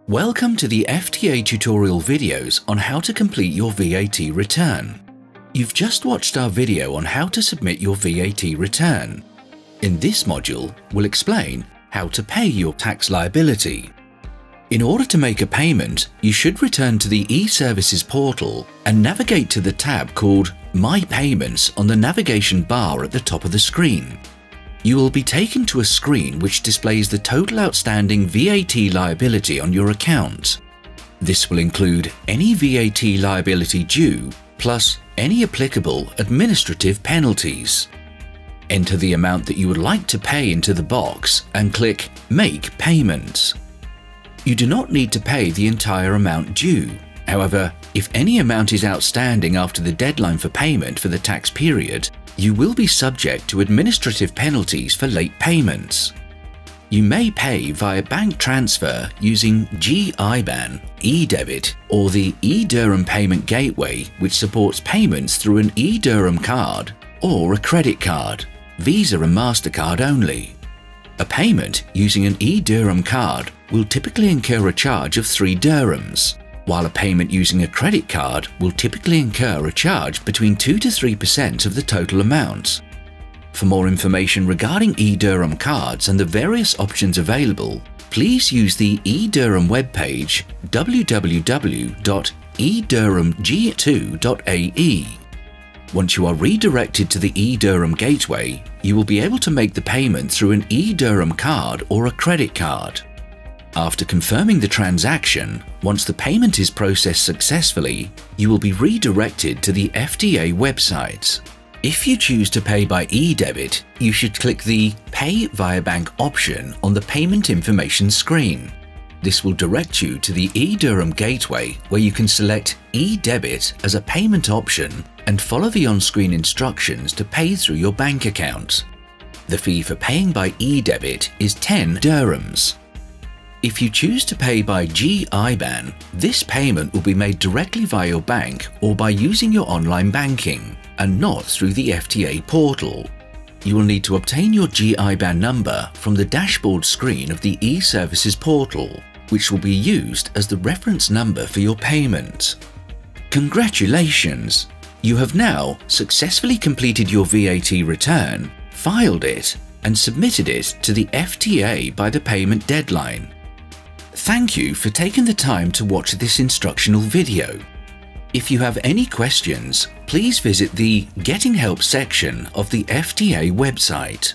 Welcome to the FTA tutorial videos on how to complete your VAT return. You've just watched our video on how to submit your VAT return. In this module, we'll explain how to pay your tax liability. In order to make a payment, you should return to the e-services portal and navigate to the tab called My Payments on the navigation bar at the top of the screen. You will be taken to a screen which displays the total outstanding VAT liability on your account. This will include any VAT liability due, plus any applicable administrative penalties. Enter the amount that you would like to pay into the box and click Make Payment. You do not need to pay the entire amount due. However, if any amount is outstanding after the deadline for payment for the tax period, you will be subject to administrative penalties for late payments. You may pay via bank transfer using GIBAN, E-Debit, or the E-dirham payment gateway, which supports payments through an E-dirham card or a credit card, Visa and MasterCard only. A payment using an E-dirham card will typically incur a charge of 3 dirhams, while a payment using a credit card will typically incur a charge between 2 to 3% of the total amount. For more information regarding E-dirham cards and the various options available, please use the E-dirham webpage www.edirhamg2.ae. Once you are redirected to the E-dirham gateway, you will be able to make the payment through an E-dirham card or a credit card. After confirming the transaction, once the payment is processed successfully, you will be redirected to the FTA website. If you choose to pay by e-debit, you should click the Pay via Bank option on the payment information screen. This will direct you to the E-dirham gateway where you can select e-debit as a payment option and follow the on-screen instructions to pay through your bank account. The fee for paying by e-debit is 10 dirhams. If you choose to pay by GIBAN, this payment will be made directly via your bank or by using your online banking, and not through the FTA portal. You will need to obtain your GIBAN number from the dashboard screen of the e-services portal, which will be used as the reference number for your payment. Congratulations! You have now successfully completed your VAT return, filed it, and submitted it to the FTA by the payment deadline. Thank you for taking the time to watch this instructional video. If you have any questions, please visit the Getting Help section of the FTA website.